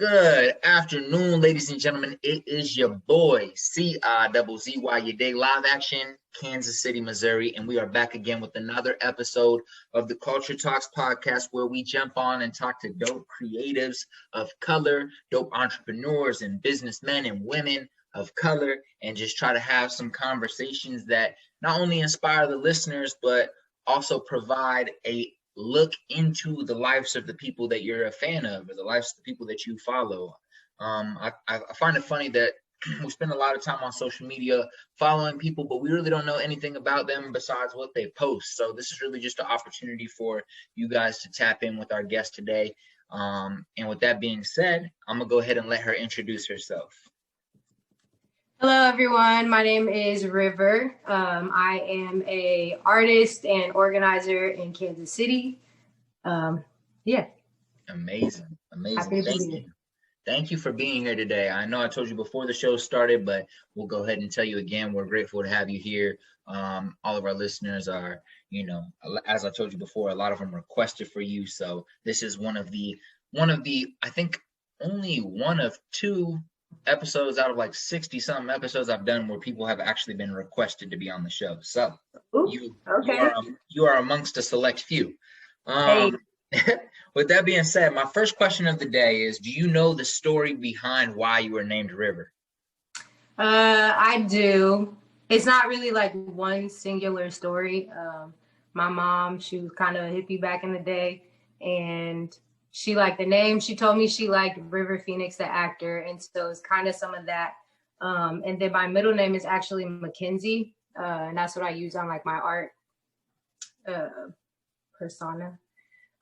Good afternoon, ladies and gentlemen. It is your boy, C-I-double-Z-Y, your day live action, Kansas City, Missouri. And we are back again with another episode of the Culture Talks podcast, where we jump on and talk to dope creatives of color, dope entrepreneurs and businessmen and women of color, and just try to have some conversations that not only inspire the listeners, but also provide a look into the lives of the people that you're a fan of, or the lives of the people that you follow. I find it funny that we spend a lot of time on social media following people, but we really don't know anything about them besides what they post. So this is really just an opportunity for you guys to tap in with our guest today. And with that being said, I'm gonna go ahead and let her introduce herself. Hello, everyone. My name is River. I am a artist and organizer in Kansas City. Yeah. Amazing. Happy to be here. Thank you for being here today. I know I told you before the show started, but we'll go ahead and tell you again, we're grateful to have you here. All of our listeners are, as I told you before, a lot of them requested for you. So this is one of the, I think only one of two episodes out of like 60 something episodes I've done where people have actually been requested to be on the show. So you are amongst a select few. With that being said, my first question of the day is, do you know the story behind why you were named River? I do. It's not really like one singular story. My mom, she was kind of a hippie back in the day, and she liked the name. She told me she liked River Phoenix, the actor. And so it's kind of some of that. And then my middle name is actually Makenzi. And that's what I use on like my art persona.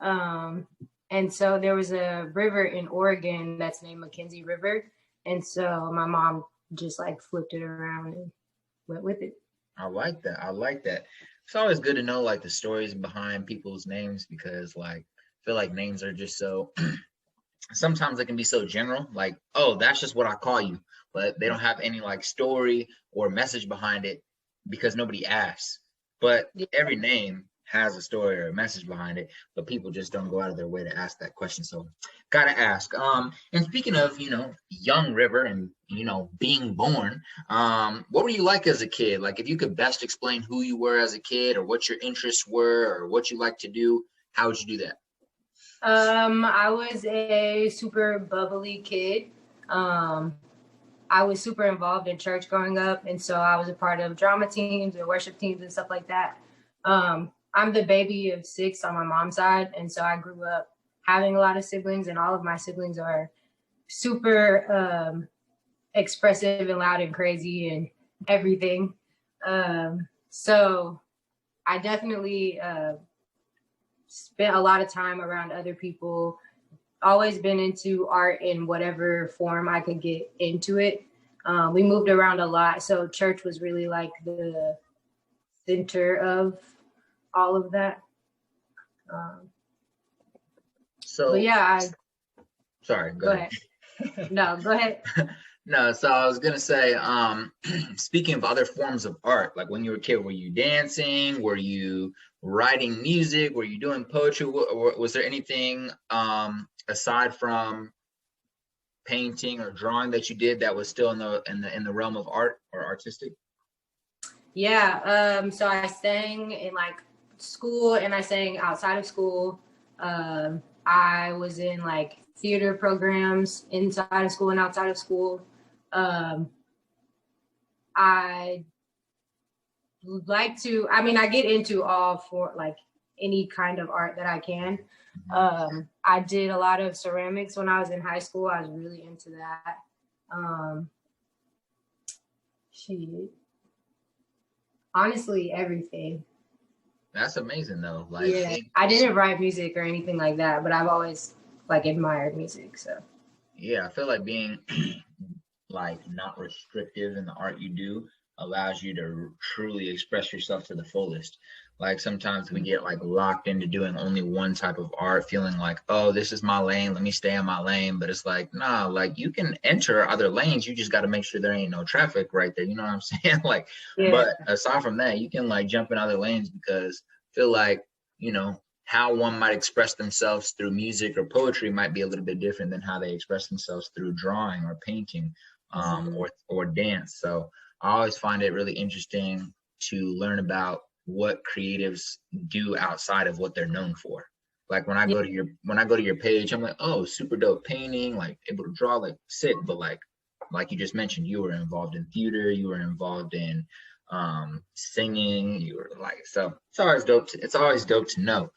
And so there was a river in Oregon that's named Makenzi River. And so my mom just like flipped it around and went with it. I like that. It's always good to know like the stories behind people's names, because like, feel like names are just so sometimes they can be so general, like, oh, that's just what I call you, but they don't have any like story or message behind it because nobody asks. But every name has a story or a message behind it, but people just don't go out of their way to ask that question. So gotta ask. And speaking of young River and being born, what were you like as a kid? Like, if you could best explain who you were as a kid, or what your interests were, or what you like to do, how would you do that? I was a super bubbly kid. I was super involved in church growing up, and so I was a part of drama teams and worship teams and stuff like that. I'm the baby of 6 on my mom's side, and so I grew up having a lot of siblings, and all of my siblings are super expressive and loud and crazy and everything. So I definitely spent a lot of time around other people, always been into art in whatever form I could get into it. We moved around a lot, so church was really like the center of all of that. Sorry, go ahead. No, go ahead. No, so I was gonna say, speaking of other forms of art, like when you were a kid, were you dancing? Were you writing music? Were you doing poetry? Was there anything aside from painting or drawing that you did that was still in the realm of art or artistic? Yeah. So I sang in like school, and I sang outside of school. I was in like theater programs inside of school and outside of school. I like to, I get into all for like any kind of art that I can. I did a lot of ceramics when I was in high school. I was really into that. Honestly, everything. That's amazing though. Like, yeah, I didn't write music or anything like that, but I've always like admired music. So yeah, I feel like being like not restrictive in the art you do allows you to truly express yourself to the fullest. Like sometimes we get like locked into doing only one type of art, feeling like, oh, this is my lane, let me stay in my lane. But it's like, nah, like you can enter other lanes, you just got to make sure there ain't no traffic right there, you know what I'm saying? Like, yeah. But aside from that, you can like jump in other lanes, because I feel like, how one might express themselves through music or poetry might be a little bit different than how they express themselves through drawing or painting, or dance. So I always find it really interesting to learn about what creatives do outside of what they're known for. Like when I go to your page, I'm like, oh, super dope painting, like able to draw, like sick. But like you just mentioned, you were involved in theater, you were involved in singing, you were like, so it's always dope. It's always dope to know.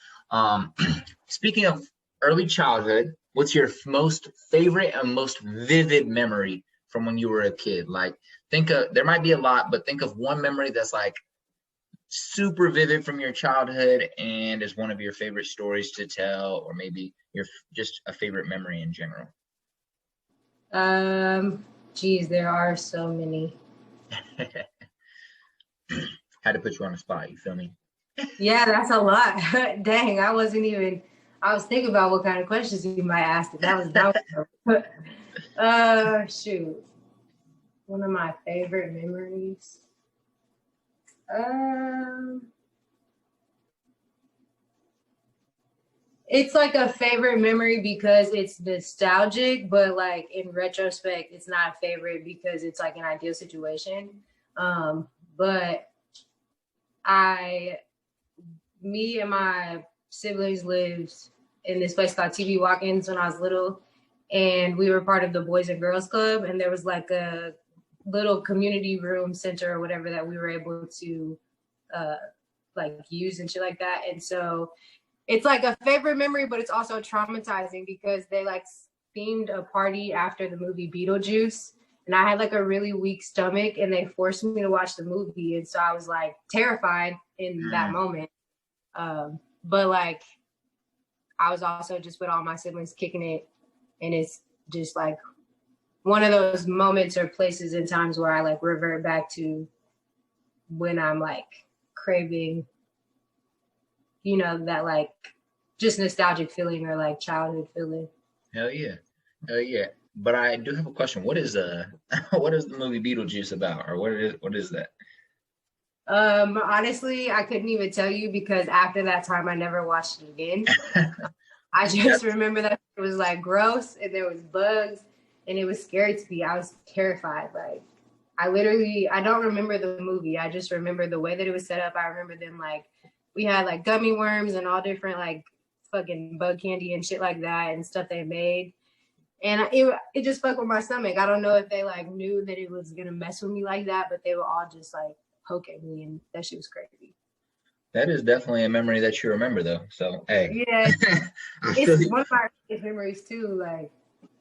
Speaking of early childhood, what's your most favorite and most vivid memory from when you were a kid? Like, there might be a lot, but think of one memory that's like super vivid from your childhood and is one of your favorite stories to tell, or maybe your just a favorite memory in general. Geez, there are so many. Had to put you on the spot, you feel me? Yeah, that's a lot. Dang, I was thinking about what kind of questions you might ask. That was shoot. One of my favorite memories. It's like a favorite memory because it's nostalgic, but like in retrospect, it's not a favorite because it's like an ideal situation. But me and my siblings lived in this place called TV Walk-ins when I was little, and we were part of the Boys and Girls Club, and there was like a little community room center or whatever that we were able to like use and shit like that. And so it's like a favorite memory, but it's also traumatizing because they like themed a party after the movie Beetlejuice, and I had like a really weak stomach, and they forced me to watch the movie, and so I was like terrified in that moment. But like I was also just with all my siblings kicking it, and it's just like one of those moments or places and times where I like revert back to when I'm like craving, you know, that like just nostalgic feeling or like childhood feeling. Hell yeah. But I do have a question. What is what is the movie Beetlejuice about, or what is that? Honestly, I couldn't even tell you because after that time I never watched it again. I just remember that it was like gross and there was bugs and it was scary to me. I was terrified. Like I don't remember the movie. I just remember the way that it was set up. I remember them like we had like gummy worms and all different like fucking bug candy and shit like that and stuff they made. And it just fucked with my stomach. I don't know if they like knew that it was gonna mess with me like that, but they were all just like poke at me, and that shit was crazy. That is definitely a memory that you remember, though. So hey, yeah, it's one of my memories too. Like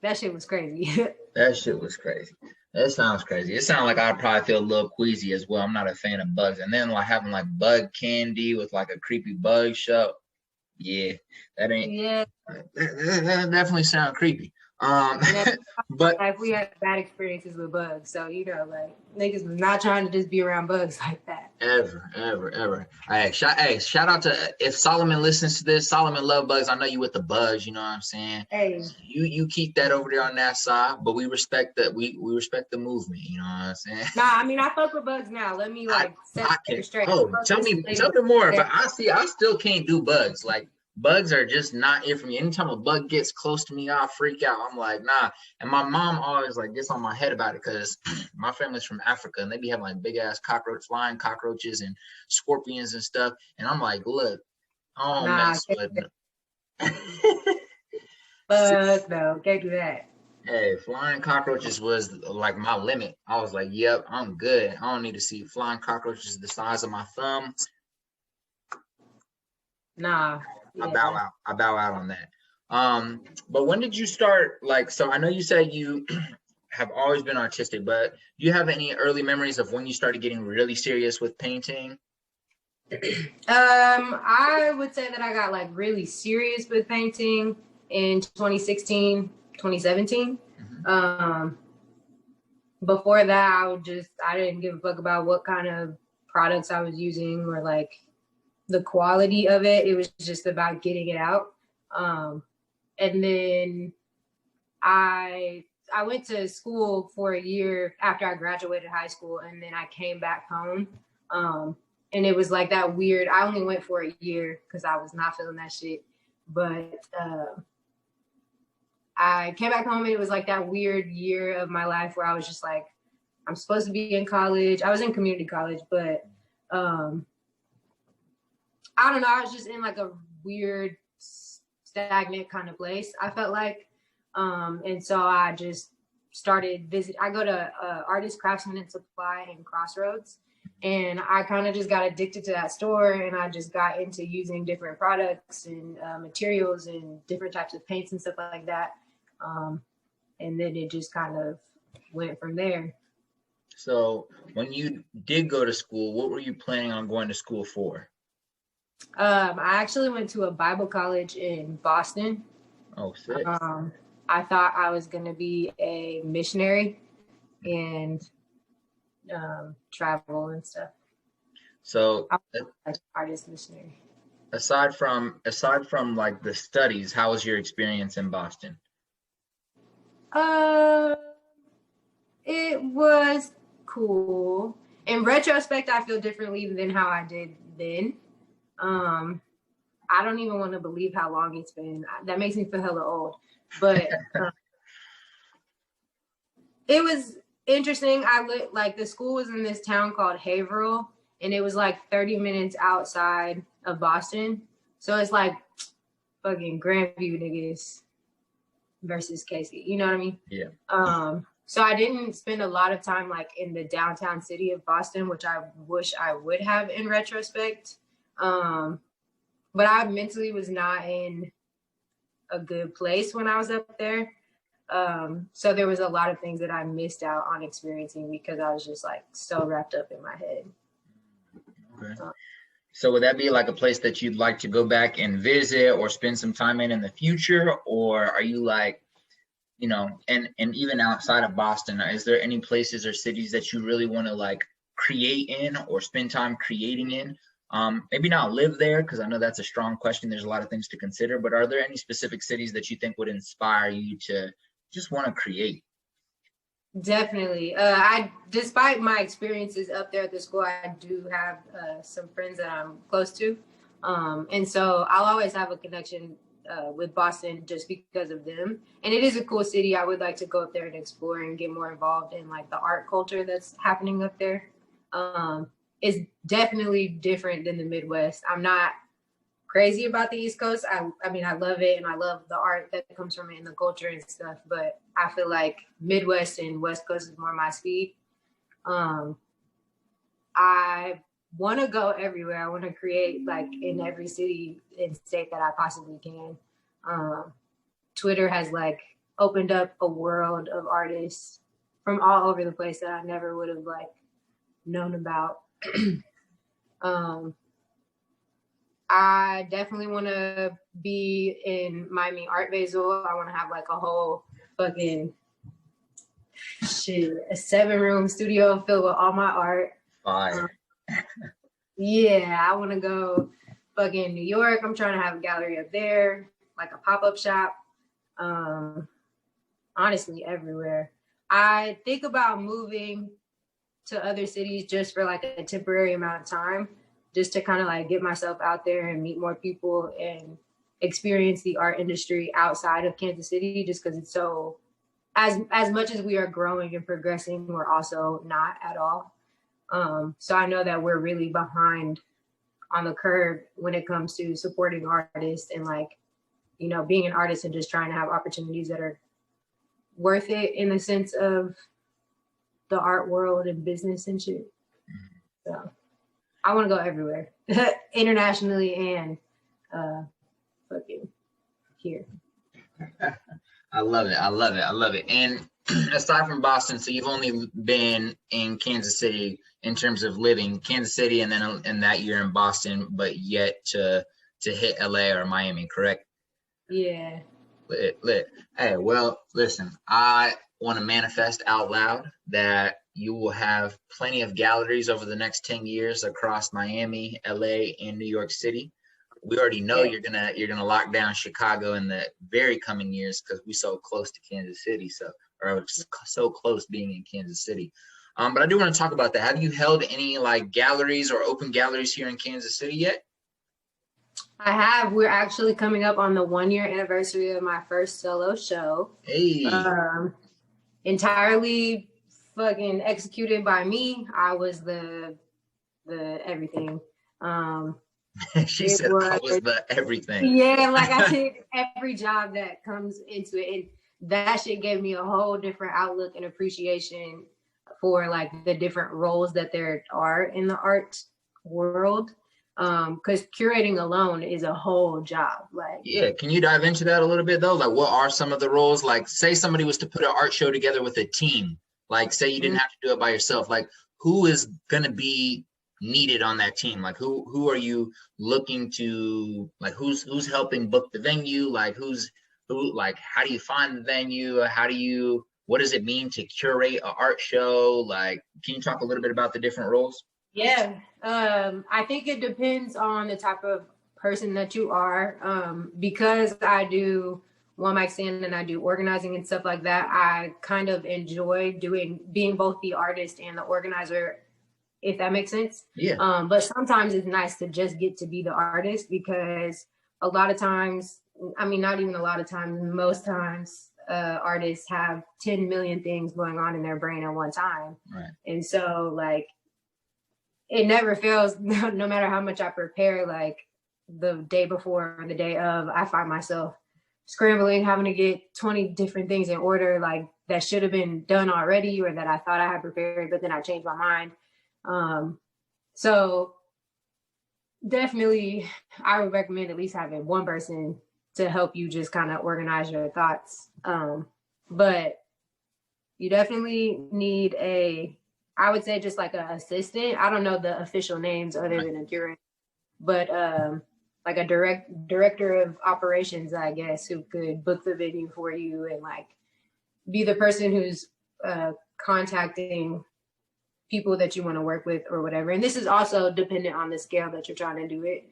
that shit was crazy. That shit was crazy. That sounds crazy. It sounds like I'd probably feel a little queasy as well. I'm not a fan of bugs, and then like having like bug candy with like a creepy bug show. Yeah, that ain't. Yeah, that definitely sound creepy. But like we had bad experiences with bugs, so you know, like niggas was not trying to just be around bugs like that. Ever. Hey, shout out to if Solomon listens to this. Solomon love bugs. I know you with the bugs. You know what I'm saying? Hey, you keep that over there on that side, but we respect that. We respect the movement. You know what I'm saying? Nah, I mean I fuck with bugs now. Let me like set it straight. Oh, tell me more. But I still can't do bugs. Like bugs are just not it for me. Anytime a bug gets close to me, I'll freak out. I'm like, nah. And my mom always like gets on my head about it because my family's from Africa and they be having like big ass flying cockroaches and scorpions and stuff. And I'm like, look, I don't mess with them. No, can't do that. Hey, flying cockroaches was like my limit. I was like, yep, I'm good. I don't need to see flying cockroaches the size of my thumb. Nah. Yeah. I bow out on that. But when did you start? Like, so I know you said you have always been artistic, but do you have any early memories of when you started getting really serious with painting? I would say that I got like really serious with painting in 2016, 2017. Mm-hmm. Before that, I didn't give a fuck about what kind of products I was using or like the quality of it. It was just about getting it out. And then I went to school for a year after I graduated high school, and then I came back home. And it was like that weird, I only went for a year because I was not feeling that shit. But I came back home and it was like that weird year of my life where I was just like, I'm supposed to be in college. I was in community college, but I don't know. I was just in like a weird, stagnant kind of place, I felt like. And so I just started I go to Artist, Craftsman, and Supply in Crossroads. And I kind of just got addicted to that store, and I just got into using different products and materials and different types of paints and stuff like that. And then it just kind of went from there. So when you did go to school, what were you planning on going to school for? I actually went to a Bible college in Boston. Oh, sick. I thought I was going to be a missionary and travel and stuff. So like artist missionary. Aside from like the studies, how was your experience in Boston? It was cool. In retrospect, I feel differently than how I did then. I don't even want to believe how long it's been. That makes me feel hella old. But it was interesting. Like the school was in this town called Haverhill, and it was like 30 minutes outside of Boston. So it's like fucking Grandview niggas versus Casey. You know what I mean? Yeah. So I didn't spend a lot of time like in the downtown city of Boston, which I wish I would have in retrospect. But I mentally was not in a good place when I was up there. So there was a lot of things that I missed out on experiencing because I was just like so wrapped up in my head. Okay. So would that be like a place that you'd like to go back and visit or spend some time in the future? Or are you like, you know, and even outside of Boston, is there any places or cities that you really want to like create in or spend time creating in? Maybe not live there, because I know that's a strong question. There's a lot of things to consider, but are there any specific cities that you think would inspire you to just want to create? Definitely. Despite my experiences up there at the school, I do have some friends that I'm close to. And so I'll always have a connection with Boston just because of them. And it is a cool city. I would like to go up there and explore and get more involved in like the art culture that's happening up there. It's definitely different than the Midwest. I'm not crazy about the East Coast. I mean, I love it and I love the art that comes from it and the culture and stuff, but I feel like Midwest and West Coast is more my speed. I want to go everywhere. I want to create like in every city and state that I possibly can. Twitter has like opened up a world of artists from all over the place that I never would have like known about. I definitely want to be in Miami Art Basel. I want to have like a whole fucking a 7-room studio filled with all my art. Fire. Yeah, I want to go fucking New York. I'm trying to have a gallery up there, like a pop-up shop. Honestly, everywhere. I think about moving to other cities just for like a temporary amount of time, just to kind of like get myself out there and meet more people and experience the art industry outside of Kansas City, just because it's so, as much as we are growing and progressing, we're also not at all. So I know that we're really behind on the curve when it comes to supporting artists and like, you know, being an artist and just trying to have opportunities that are worth it in the sense of the art world and business and shit. So I want to go everywhere, internationally and fucking here. I love it. I love it. I love it. And aside from Boston, so you've only been in Kansas City in terms of living, Kansas City, and then in that year in Boston, but yet to hit LA or Miami, correct? Yeah. Lit. Hey, well, listen, I want to manifest out loud that you will have plenty of galleries over the next 10 years across Miami, LA, and New York City. We already know you're gonna lock down Chicago in the very coming years because we're so close to Kansas City, so close being in Kansas City. But I do want to talk about that. Have you held any like galleries or open galleries here in Kansas City yet? I have. We're actually coming up on the 1-year anniversary of my first solo show. Hey. Entirely fucking executed by me. I was the everything. She said I was the everything. Yeah, like I did every job that comes into it. And that shit gave me a whole different outlook and appreciation for like the different roles that there are in the art world. Because curating alone is a whole job. Like, yeah, can you dive into that a little bit though? Like, what are some of the roles? Like, say somebody was to put an art show together with a team. Like, say you didn't have to do it by yourself. Like, who is gonna be needed on that team? Like, who are you looking to? Like, who's helping book the venue? Like, who? Like, how do you find the venue? What does it mean to curate an art show? Like, can you talk a little bit about the different roles? Yeah, I think it depends on the type of person that you are. Because I do one mic stand and I do organizing and stuff like that, I kind of enjoy being both the artist and the organizer, if that makes sense. Yeah. But sometimes it's nice to just get to be the artist, because a lot of times, I mean, not even a lot of times, most times, artists have 10 million things going on in their brain at one time. Right. And so like, it never fails, no matter how much I prepare, like the day before or the day of, I find myself scrambling, having to get 20 different things in order, like that should have been done already or that I thought I had prepared, but then I changed my mind. So definitely I would recommend at least having one person to help you just kind of organize your thoughts. But you definitely need I would say just like an assistant. I don't know the official names other than a curator, but like a director of operations, I guess, who could book the venue for you and like be the person who's contacting people that you want to work with or whatever. And this is also dependent on the scale that you're trying to do it.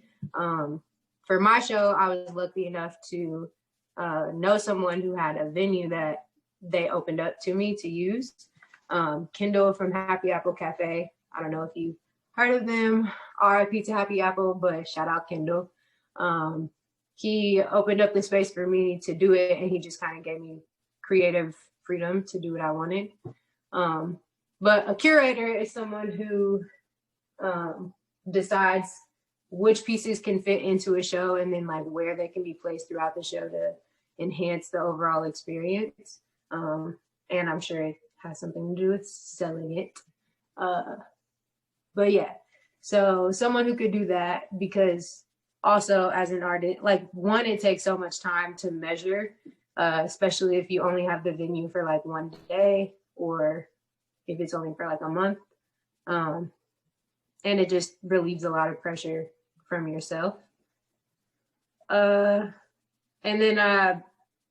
For my show, I was lucky enough to know someone who had a venue that they opened up to me to use. Kendall from Happy Apple Cafe. I don't know if you heard of them. RIP to Happy Apple, but shout out Kendall. He opened up the space for me to do it, and he just kind of gave me creative freedom to do what I wanted. But a curator is someone who decides which pieces can fit into a show and then like where they can be placed throughout the show to enhance the overall experience. And I'm sure it has something to do with selling it. But yeah, so someone who could do that, because also as an artist, like one, it takes so much time to measure, especially if you only have the venue for like one day or if it's only for like a month. And it just relieves a lot of pressure from yourself. And then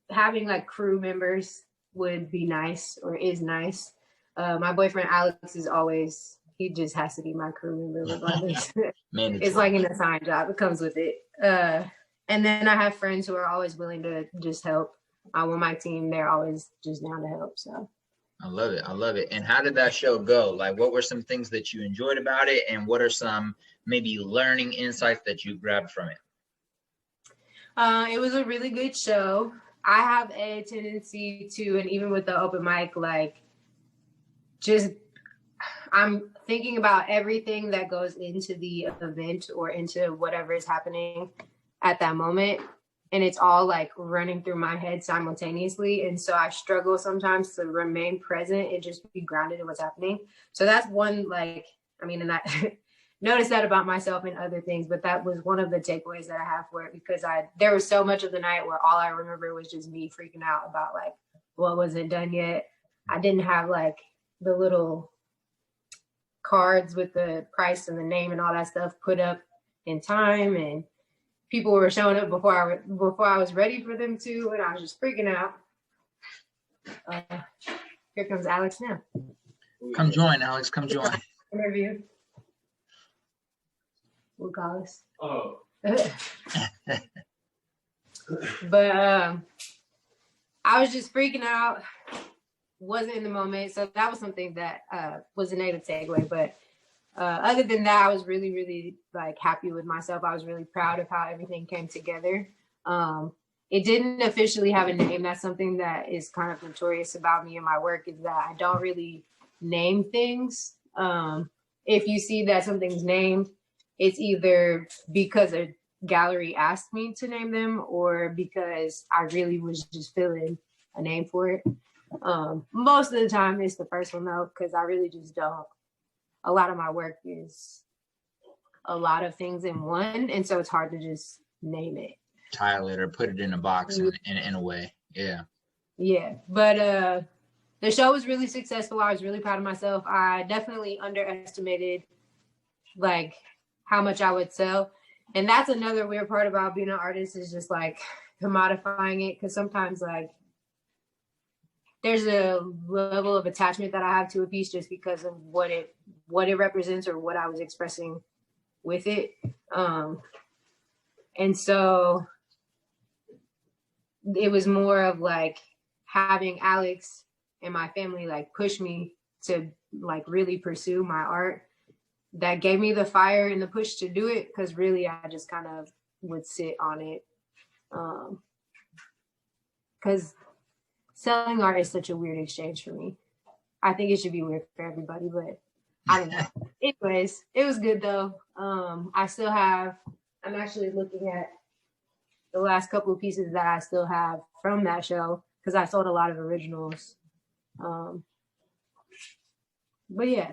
having like crew members would be nice or is nice. My boyfriend Alex is always, he just has to be my crew member regardless. It's like an assigned job, it comes with it. And then I have friends who are always willing to just help. On my team, they're always just down to help. So I love it. I love it. And how did that show go? Like, what were some things that you enjoyed about it? And what are some maybe learning insights that you grabbed from it? It was a really good show. I have a tendency to, and even with the open mic, like just I'm thinking about everything that goes into the event or into whatever is happening at that moment. And it's all like running through my head simultaneously. And so I struggle sometimes to remain present and just be grounded in what's happening. So that's one, like, I mean, and I noticed that about myself and other things, but that was one of the takeaways that I have for it, because there was so much of the night where all I remember was just me freaking out about like, what wasn't done yet. I didn't have like the little cards with the price and the name and all that stuff put up in time, and people were showing up before I was ready for them to, and I was just freaking out. Here comes Alex now. Come join, Alex. Come join. Interview. We'll call us. Oh. But I was just freaking out. wasn't in the moment. So that was something that was a negative takeaway. But other than that, I was really, really like happy with myself. I was really proud of how everything came together. It didn't officially have a name. That's something that is kind of notorious about me and my work, is that I don't really name things. If you see that something's named, it's either because a gallery asked me to name them or because I really was just feeling a name for it. Most of the time it's the first one though, because I really just don't. A lot of my work is a lot of things in one, and so it's hard to just name it. Tile it or put it in a box in a way. Yeah. Yeah. But the show was really successful. I was really proud of myself. I definitely underestimated like how much I would sell. And that's another weird part about being an artist, is just like commodifying it. Because sometimes like there's a level of attachment that I have to a piece just because of what it represents or what I was expressing with it. And so it was more of like having Alex and my family like push me to like really pursue my art, that gave me the fire and the push to do it, because really I just kind of would sit on it. Because selling art is such a weird exchange for me. I think it should be weird for everybody, but I don't know. Anyways, it was good though. I'm actually looking at the last couple of pieces that I still have from that show, because I sold a lot of originals. But yeah,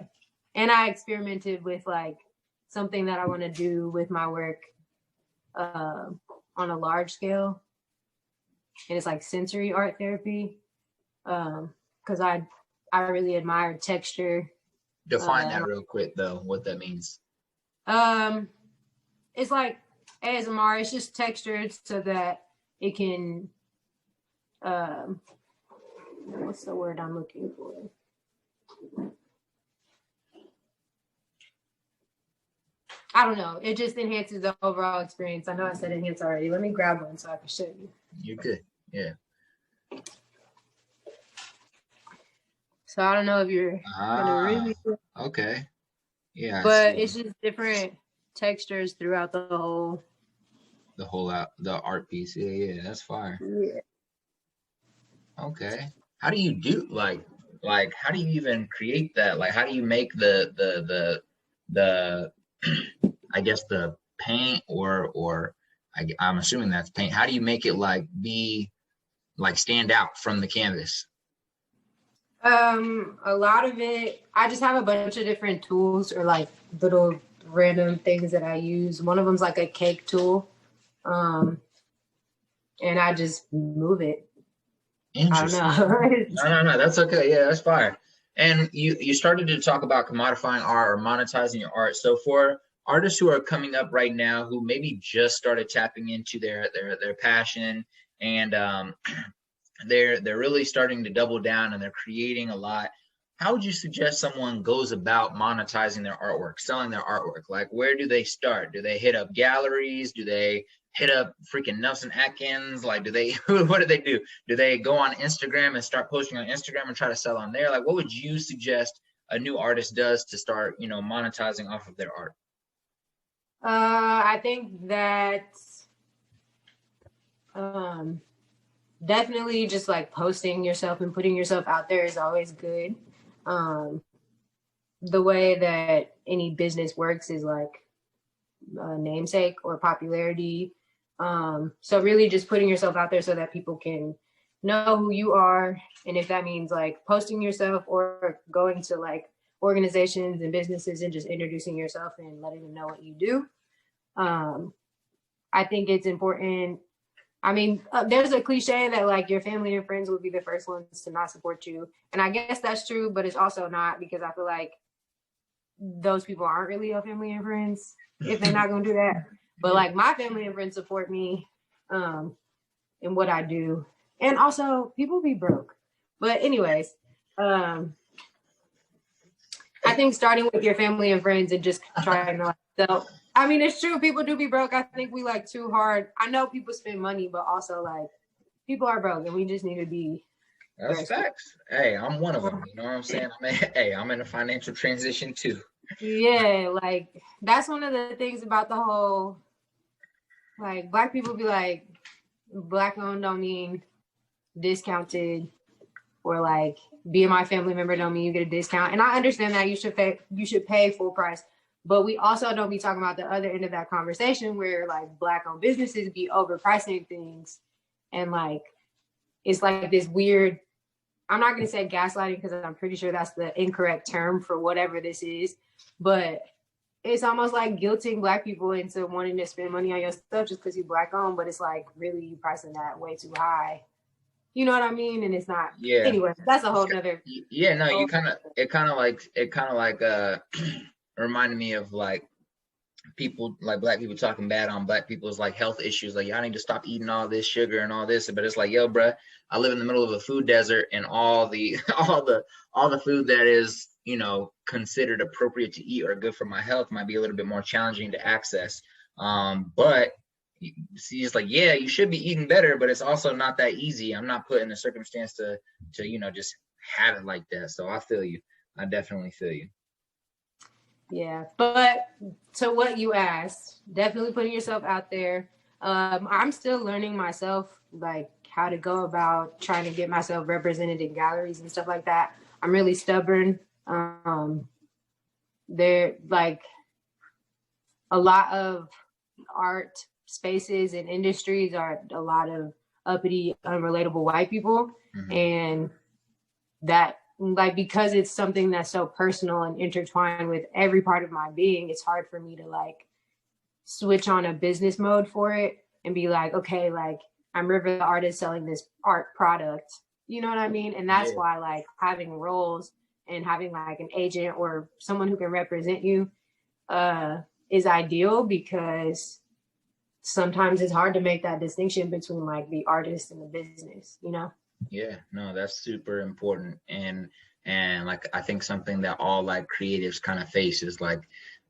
and I experimented with like something that I want to do with my work on a large scale, and it's like sensory art therapy, because I really admire texture. Define that real quick though, what that means. It's like ASMR. It's just textured so that it can what's the word I'm looking for? I don't know. It just enhances the overall experience. I know I said enhance already. Let me grab one so I can show you. You're good. Yeah. So I don't know if you're gonna really. Okay. Yeah. But it's just different textures throughout the art piece. Yeah, that's fire. Yeah. Okay. How do you do like how do you even create that? Like how do you make the I guess the paint or I'm assuming that's paint. How do you make it like be like stand out from the canvas? A lot of it, I just have a bunch of different tools or like little random things that I use. One of them's like a cake tool. And I just move it. Interesting. I don't know. No, that's okay. Yeah, that's fire. And you started to talk about commodifying art or monetizing your art. So for artists who are coming up right now who maybe just started tapping into their passion and they're really starting to double down and they're creating a lot, how would you suggest someone goes about monetizing their artwork, selling their artwork? Like where do they start? Do they hit up galleries? Do they hit up freaking Nelson Atkins? Like what do they do? Do they go on Instagram and start posting on Instagram and try to sell on there? Like what would you suggest a new artist does to start, monetizing off of their art? I think that definitely just like posting yourself and putting yourself out there is always good. The way that any business works is like namesake or popularity. So really just putting yourself out there so that people can know who you are. And if that means like posting yourself or going to like organizations and businesses and just introducing yourself and letting them know what you do. I think it's important. I mean, there's a cliche that like your family and friends will be the first ones to not support you. And I guess that's true, but it's also not, because I feel like those people aren't really your family and friends if they're not going to do that. But like my family and friends support me in what I do. And also people be broke. But anyways, I think starting with your family and friends and just trying to like sell. I mean, it's true. People do be broke. I think we like too hard. I know people spend money, but also like people are broke and we just need to be That's facts. Hey, I'm one of them. You know what I'm saying? I'm in a financial transition too. Yeah, like that's one of the things about the whole, like, Black people be like, Black owned don't mean discounted, or like being my family member don't mean you get a discount. And I understand that you should pay full price, but we also don't be talking about the other end of that conversation where like Black owned businesses be overpricing things, and like it's like this weird, I'm not going to say gaslighting because I'm pretty sure that's the incorrect term for whatever this is, but it's almost like guilting Black people into wanting to spend money on your stuff just because you're Black owned, but it's like really you pricing that way too high. You know what I mean? And it's not. Yeah. Anyway, that's a whole nother. Yeah, no, you kind of it kind of like reminded me of like people, like Black people talking bad on Black people's like health issues, like y'all need to stop eating all this sugar and all this. But it's like, yo, bruh, I live in the middle of a food desert, and all the all the food that is, you know, considered appropriate to eat or good for my health might be a little bit more challenging to access. But see, it's like, yeah, you should be eating better, but it's also not that easy. I'm not put in a circumstance to you know, just have it like that. So I feel you. I definitely feel you. Yeah, but to what you asked, definitely putting yourself out there. I'm still learning myself, like how to go about trying to get myself represented in galleries and stuff like that. I'm really stubborn. They're like a lot of art spaces and industries are a lot of uppity, unrelatable white people. Mm-hmm. And that, like, because it's something that's so personal and intertwined with every part of my being, it's hard for me to like switch on a business mode for it and be like, okay, like I'm River the artist selling this art product. You know what I mean? And that's why like having roles and having like an agent or someone who can represent you is ideal, because sometimes it's hard to make that distinction between like the artist and the business, you know? Yeah, no, that's super important. And like I think something that all like creatives kind of face is like,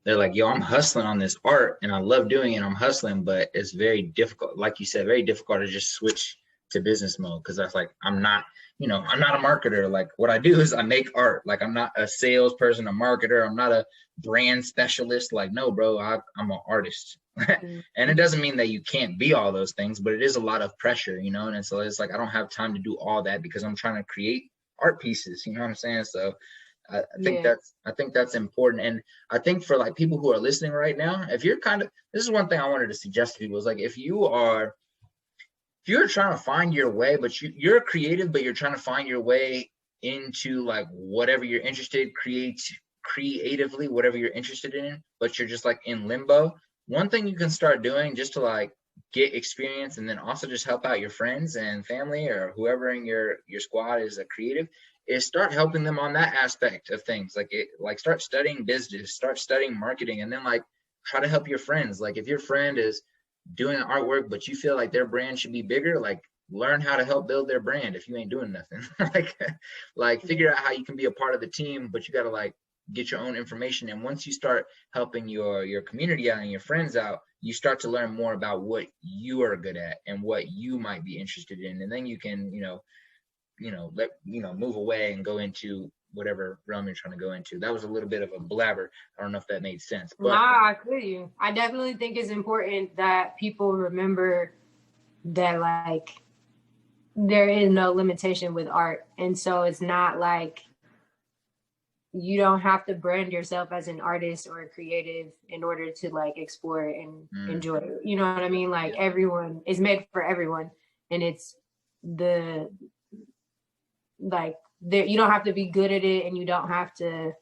they're like, yo, I'm hustling on this art and I love doing it, I'm hustling, but it's very difficult, like you said, very difficult to just switch to business mode, because that's like, I'm not, you know, I'm not a marketer. Like what I do is I make art. Like I'm not a salesperson, a marketer, I'm not a brand specialist. Like, no, bro, I'm an artist. And it doesn't mean that you can't be all those things, but it is a lot of pressure, you know? And so it's like, I don't have time to do all that because I'm trying to create art pieces, you know what I'm saying? So I think that's important. And I think for like people who are listening right now, if you're kind of, this is one thing I wanted to suggest to people, is like, if you're trying to find your way, but you're creative, but you're trying to find your way into like whatever you're interested, creatively, whatever you're interested in, but you're just like in limbo. One thing you can start doing just to like get experience, and then also just help out your friends and family or whoever in your squad is a creative, is start helping them on that aspect of things. Like start studying business, start studying marketing, and then like try to help your friends. Like if your friend is doing artwork, but you feel like their brand should be bigger, like learn how to help build their brand if you ain't doing nothing. like figure out how you can be a part of the team, but you got to like get your own information. And once you start helping your community out and your friends out, you start to learn more about what you are good at and what you might be interested in. And then you can, move away and go into whatever realm you're trying to go into. That was a little bit of a blabber. I don't know if that made sense. But I feel you. I definitely think it's important that people remember that like there is no limitation with art. And so it's not like you don't have to brand yourself as an artist or a creative in order to like explore and enjoy it. You know what I mean? Like everyone is made for everyone, and it's you don't have to be good at it, and you don't have to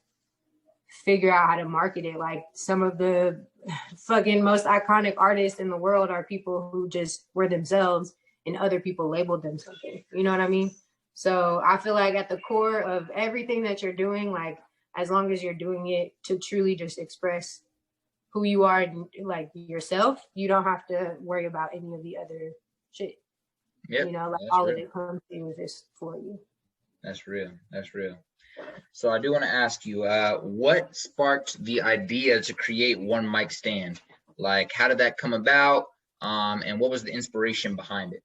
figure out how to market it. Like some of the fucking most iconic artists in the world are people who just were themselves and other people labeled them something. You know what I mean? So I feel like at the core of everything that you're doing, like as long as you're doing it to truly just express who you are and like yourself, you don't have to worry about any of the other shit. Yep, you know, like all real. Of it comes to you just for you. That's real. So I do want to ask you, what sparked the idea to create One Mic Stand? Like, how did that come about? And what was the inspiration behind it?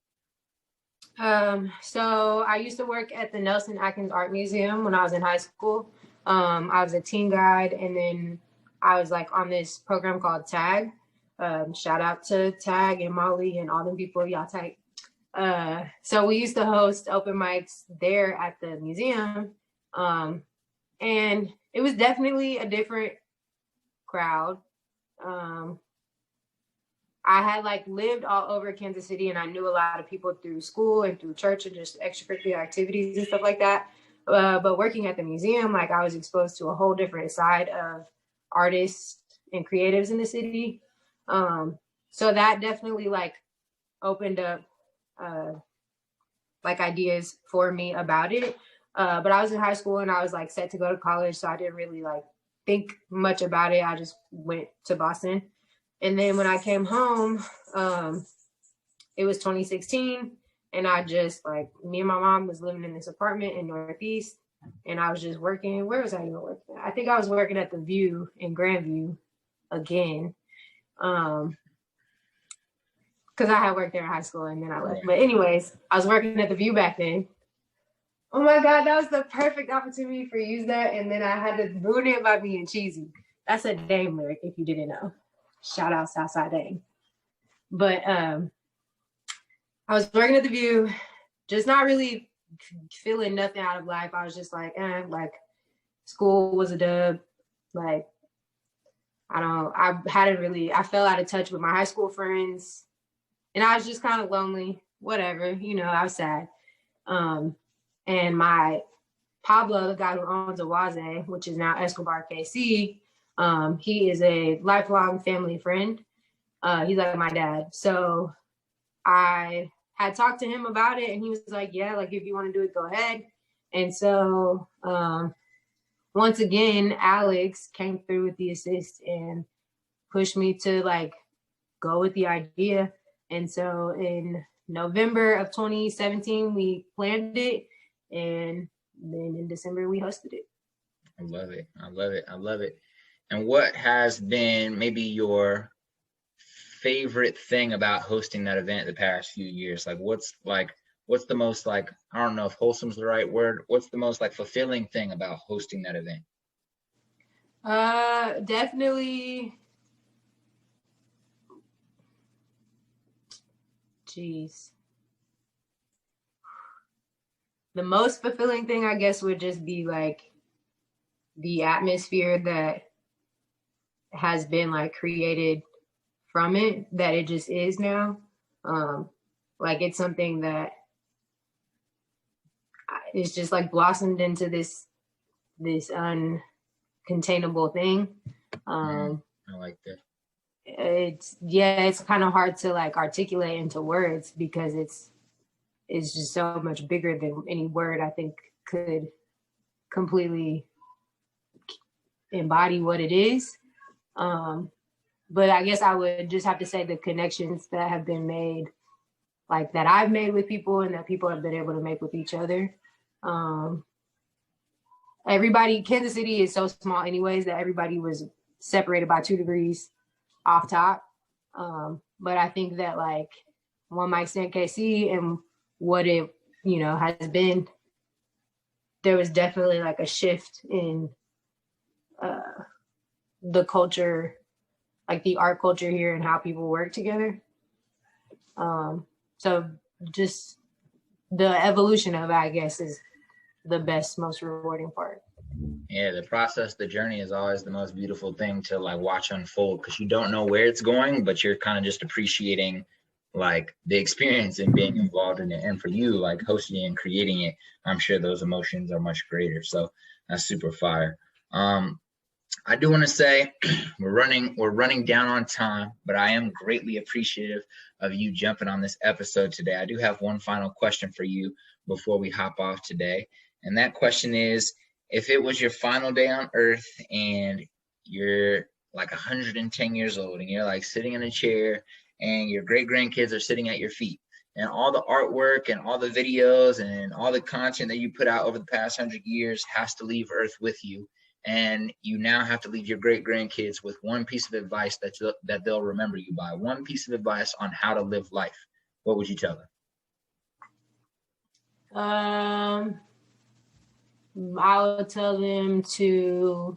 So I used to work at the Nelson Atkins Art Museum when I was in high school. I was a teen guide, and then I was like on this program called Tag. Shout out to Tag and Molly and all them people, y'all tight. So we used to host open mics there at the museum. And it was definitely a different crowd. I had like lived all over Kansas City, and I knew a lot of people through school and through church and just extracurricular activities and stuff like that. But working at the museum, like I was exposed to a whole different side of artists and creatives in the city. So that definitely like opened up like ideas for me about it. But I was in high school and I was like set to go to college, so I didn't really like think much about it. I just went to Boston. And then when I came home, it was 2016, and I just like me and my mom was living in this apartment in Northeast, and I was just working. Where was I even working? I think I was working at the View in Grandview again, because I had worked there in high school and then I left. But anyways, I was working at the View back then. Oh my God, that was the perfect opportunity for use that, and then I had to ruin it by being cheesy. That's a Dame lyric if you didn't know. Shout out Southside Dame. But I was working at the View, just not really feeling nothing out of life. I was just like school was a dub. Like, I fell out of touch with my high school friends, and I was just kind of lonely, whatever, I was sad. And my Pablo, the guy who owns Awaze, which is now Escobar KC, he is a lifelong family friend. He's like my dad. So I had talked to him about it, and he was like, yeah, like if you want to do it, go ahead. And so once again, Alex came through with the assist and pushed me to like go with the idea. And so in November of 2017, we planned it, and then in December we hosted it. I love it. I love it. I love it. And what has been maybe your favorite thing about hosting that event the past few years? Like what's the most like, I don't know if wholesome's the right word, what's the most like fulfilling thing about hosting that event? Definitely. Jeez. The most fulfilling thing, I guess, would just be like the atmosphere that has been like created from it, that it just is now. Like it's something that is just like blossomed into this uncontainable thing. I like that. It's kind of hard to like articulate into words because it's just so much bigger than any word I think could completely embody what it is. But I guess I would just have to say the connections that have been made, like that I've made with people and that people have been able to make with each other. Kansas City is so small anyways that everybody was separated by 2 degrees off top. But I think that like One Mic Stand KC and what it, has been, there was definitely like a shift in the culture, like the art culture here and how people work together. So just the evolution of it, I guess, is the best, most rewarding part. Yeah, the process, the journey is always the most beautiful thing to like watch unfold, because you don't know where it's going, but you're kind of just appreciating like the experience and being involved in it. And for you, like hosting and creating it, I'm sure those emotions are much greater. So that's super fire. I do want to say we're running down on time, but I am greatly appreciative of you jumping on this episode today. I do have one final question for you before we hop off today. And that question is, if it was your final day on earth and you're like 110 years old and you're like sitting in a chair and your great grandkids are sitting at your feet, and all the artwork and all the videos and all the content that you put out over the past 100 years has to leave Earth with you, and you now have to leave your great grandkids with one piece of advice that they'll remember you by, one piece of advice on how to live life, what would you tell them? I would tell them to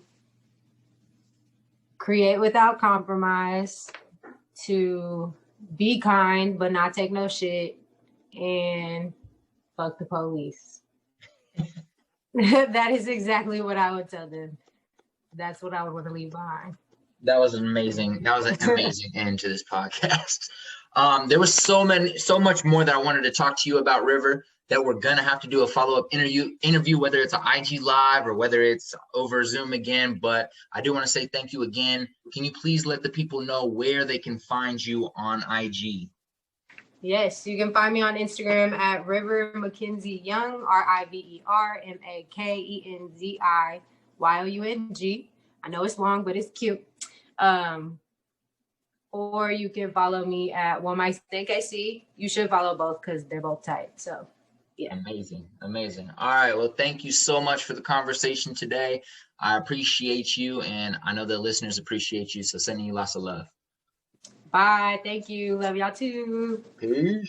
create without compromise, to be kind but not take no shit, and fuck the police. That is exactly what I would tell them. That's what I would want to leave behind. That was amazing. That was an amazing end to this podcast. There was so much more that I wanted to talk to you about, River, that we're gonna have to do a follow-up interview, whether it's an IG live or whether it's over Zoom again. But I do want to say thank you again. Can you please let the people know where they can find you on IG? Yes, you can find me on Instagram at River Makenzi Young, RiverMakenziYoung. I know it's long, but it's cute. Or you can follow me at One Mic KC. You should follow both because they're both tight. So, yeah. Amazing. All right. Well, thank you so much for the conversation today. I appreciate you, and I know the listeners appreciate you. So, sending you lots of love. Bye. Thank you. Love y'all too. Peace.